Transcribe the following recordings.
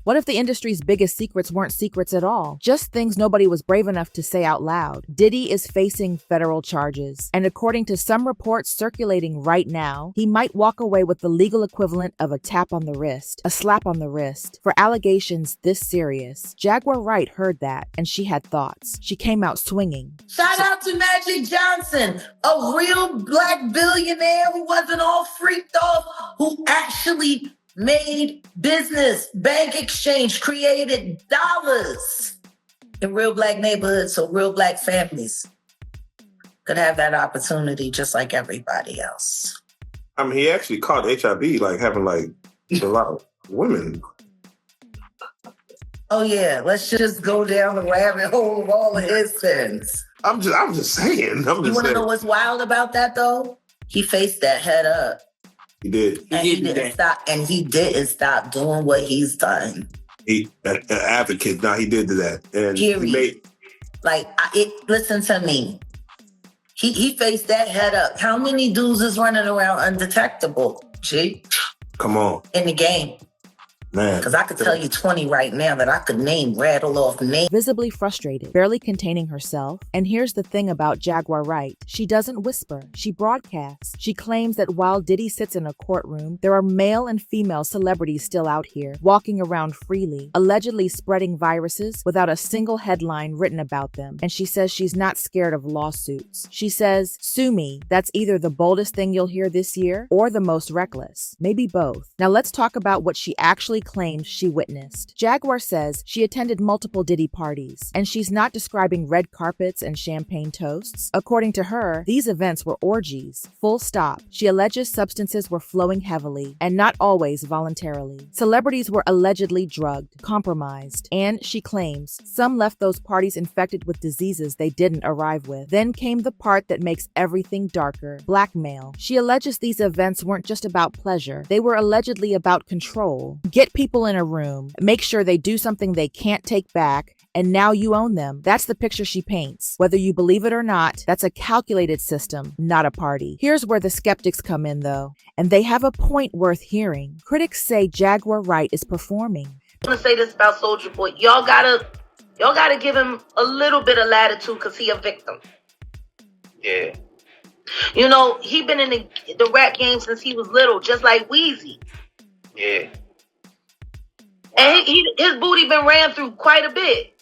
What if the industry's biggest secrets weren't secrets at all? Just things nobody was brave enough to say out loud. Diddy is facing federal charges, and according to some reports circulating right now, he might walk away with the legal equivalent of a tap on the wrist, a slap on the wrist, for allegations this serious. Jaguar Wright heard that, and she had thoughts. She came out swinging. Shout out to Magic Johnson, a real black billionaire who wasn't all freaked off, who actually made business, bank exchange, created dollars in real black neighborhoods so real black families could have that opportunity just like everybody else. I mean, he actually caught HIV, like having like a lot of women. Oh yeah, let's just go down the rabbit hole of all of his sins. I'm just saying. You want to know what's wild about that though? He faced that head up. He did. And he didn't stop. And he didn't stop doing what he's done. He an advocate. Now he did that. And period. Listen to me. He faced that head up. How many dudes is running around undetectable? G? Come on. In the game. Man. Because I could tell you 20 right now that I could rattle off names. Visibly frustrated, barely containing herself. And here's the thing about Jaguar Wright. She doesn't whisper, she broadcasts. She claims that while Diddy sits in a courtroom, there are male and female celebrities still out here, walking around freely, allegedly spreading viruses without a single headline written about them. And she says she's not scared of lawsuits. She says, "Sue me." That's either the boldest thing you'll hear this year or the most reckless. Maybe both. Now let's talk about what she actually claims she witnessed. Jaguar says she attended multiple Diddy parties, and she's not describing red carpets and champagne toasts. According to her, these events were orgies. Full stop. She alleges substances were flowing heavily, and not always voluntarily. Celebrities were allegedly drugged, compromised, and she claims some left those parties infected with diseases they didn't arrive with. Then came the part that makes everything darker: blackmail. She alleges these events weren't just about pleasure. They were allegedly about control. Get people in a room, make sure they do something they can't take back, and now you own them. That's the picture she paints. Whether you believe it or not, that's a calculated system, not a party. Here's where the skeptics come in though, and they have a point worth hearing. Critics say Jaguar Wright is performing. I'm gonna say this about Soulja Boy. Y'all gotta give him a little bit of latitude because he a victim. Yeah. You know, he been in the rap game since he was little, just like Weezy. Yeah. And his booty been ran through quite a bit.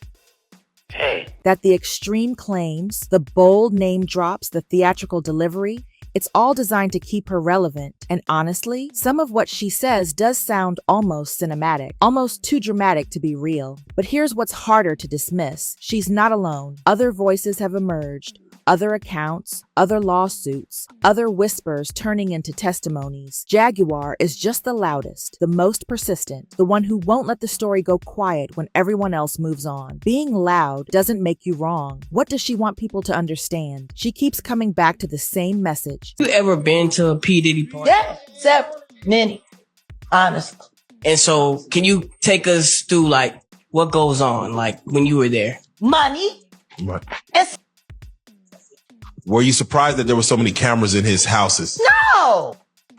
Hey. That the extreme claims, the bold name drops, the theatrical delivery, it's all designed to keep her relevant. And honestly, some of what she says does sound almost cinematic, almost too dramatic to be real. But here's what's harder to dismiss. She's not alone. Other voices have emerged. Other accounts, other lawsuits, other whispers turning into testimonies. Jaguar is just the loudest, the most persistent, the one who won't let the story go quiet when everyone else moves on. Being loud doesn't make you wrong. What does she want people to understand? She keeps coming back to the same message. You ever been to a P. Diddy party? Yeah, many, honestly. And so, can you take us through, like, what goes on, like, when you were there? Money. Right. And Were you surprised that there were so many cameras in his houses? no.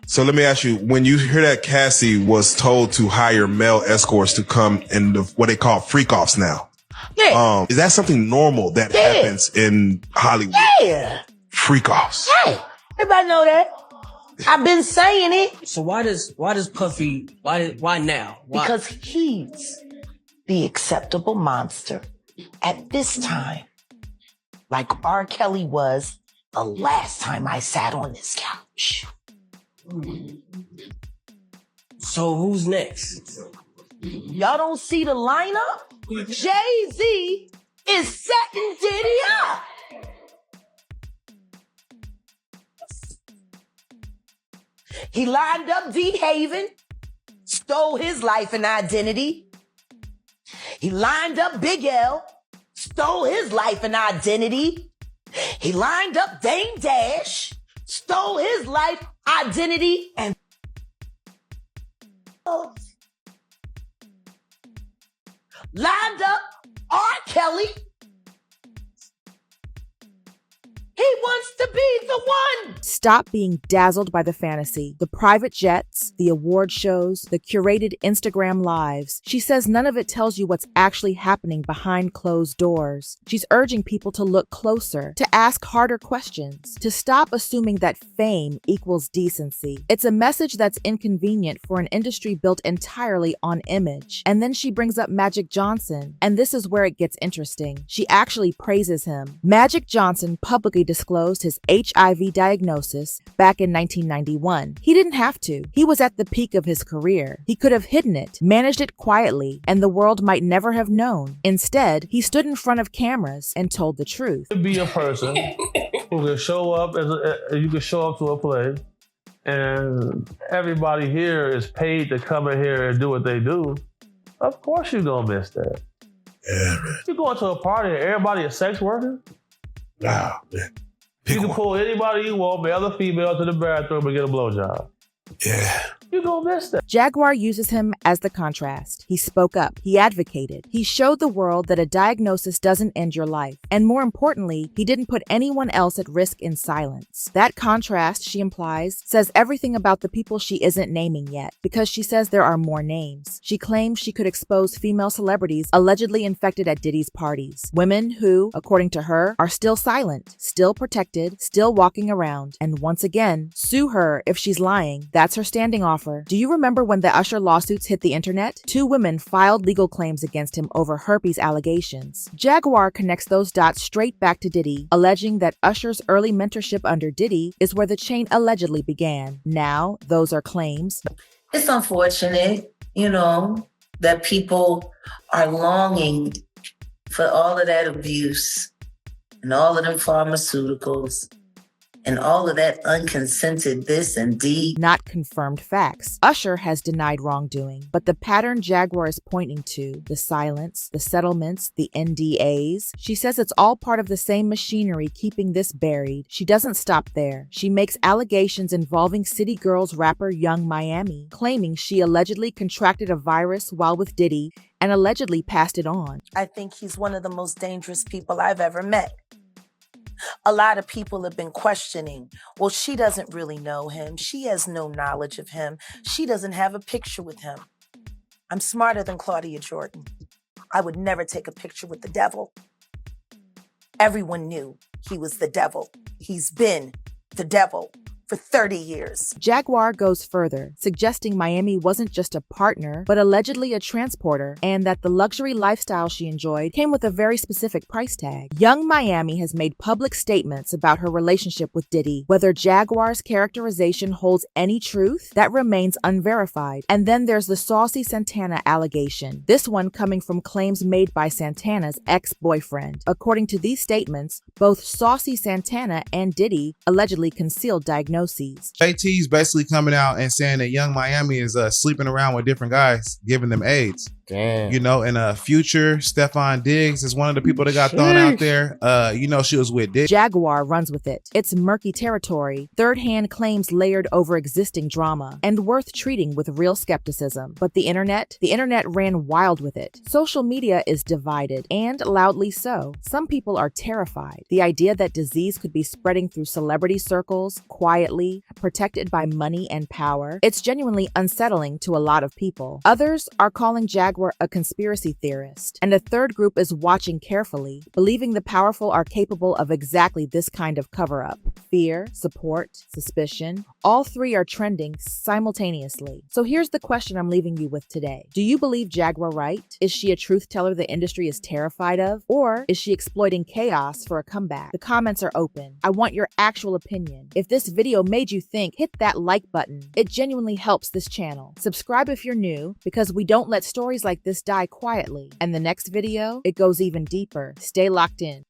So let me ask you, when you hear that Cassie was told to hire male escorts to come in what they call freak-offs now. Yeah. Is that something normal that happens in Hollywood? Yeah. Freak-offs. Hey, everybody know that. I've been saying it. So why does Puffy, why now? Why? Because he's the acceptable monster at this time. Like R. Kelly was the last time I sat on this couch. So who's next? Y'all don't see the lineup? Jay-Z is setting Diddy up. He lined up D. Haven, stole his life and identity. He lined up Big L, stole his life and identity. He lined up Dame Dash, stole his life, identity, and lined up R. Kelly. He wants to be the one. Stop being dazzled by the fantasy, the private jets, the award shows, the curated Instagram lives. She says none of it tells you what's actually happening behind closed doors. She's urging people to look closer, to ask harder questions, to stop assuming that fame equals decency. It's a message that's inconvenient for an industry built entirely on image. And then she brings up Magic Johnson, and this is where it gets interesting. She actually praises him. Magic Johnson publicly disclosed his HIV diagnosis back in 1991. He didn't have to. He was at the peak of his career. He could have hidden it, managed it quietly, and the world might never have known. Instead, he stood in front of cameras and told the truth. Be a person who can show up you can show up to a place, and everybody here is paid to come in here and do what they do. Of course you're gonna miss that. Yeah, man. You going to a party and everybody is sex worker? Wow, man. You can pull anybody you want, male or female, to the bathroom and get a blowjob. Yeah. You're gonna miss that. Jaguar uses him as the contrast. He spoke up. He advocated. He showed the world that a diagnosis doesn't end your life. And more importantly, he didn't put anyone else at risk in silence. That contrast, she implies, says everything about the people she isn't naming yet, because she says there are more names. She claims she could expose female celebrities allegedly infected at Diddy's parties. Women who, according to her, are still silent, still protected, still walking around. And once again, sue her if she's lying. That's her standing offer. Do you remember when the Usher lawsuits hit the internet? 2 women filed legal claims against him over herpes allegations. Jaguar connects those dots straight back to Diddy, alleging that Usher's early mentorship under Diddy is where the chain allegedly began. Now, those are claims. It's unfortunate, that people are longing for all of that abuse and all of them pharmaceuticals and all of that unconsented this and D. Not confirmed facts. Usher has denied wrongdoing, but the pattern Jaguar is pointing to, the silence, the settlements, the NDAs, she says it's all part of the same machinery keeping this buried. She doesn't stop there. She makes allegations involving City Girls rapper Young Miami, claiming she allegedly contracted a virus while with Diddy and allegedly passed it on. I think he's one of the most dangerous people I've ever met. A lot of people have been questioning, well, she doesn't really know him. She has no knowledge of him. She doesn't have a picture with him. I'm smarter than Claudia Jordan. I would never take a picture with the devil. Everyone knew he was the devil. He's been the devil for 30 years. Jaguar goes further, suggesting Miami wasn't just a partner, but allegedly a transporter, and that the luxury lifestyle she enjoyed came with a very specific price tag. Young Miami has made public statements about her relationship with Diddy. Whether Jaguar's characterization holds any truth, that remains unverified. And then there's the Saucy Santana allegation, this one coming from claims made by Santana's ex-boyfriend. According to these statements, both Saucy Santana and Diddy allegedly concealed diagnoses. JT's basically coming out and saying that Young Miami is sleeping around with different guys, giving them AIDS. Damn. And Future, Stefan Diggs is one of the people that got thrown out there. She was with Diggs. Jaguar runs with it. It's murky territory, third-hand claims layered over existing drama, and worth treating with real skepticism. But the internet ran wild with it. Social media is divided, and loudly so. Some people are terrified. The idea that disease could be spreading through celebrity circles, quietly, protected by money and power, it's genuinely unsettling to a lot of people. Others are calling Jaguar a conspiracy theorist, and a third group is watching carefully, believing the powerful are capable of exactly this kind of cover-up. Fear, support, suspicion, all three are trending simultaneously. So here's the question I'm leaving you with today. Do you believe Jaguar Wright? Is she a truth teller the industry is terrified of? Or is she exploiting chaos for a comeback? The comments are open. I want your actual opinion. If this video made you think, hit that like button. It genuinely helps this channel. Subscribe if you're new, because we don't let stories like this die quietly. And the next video, it goes even deeper. Stay locked in.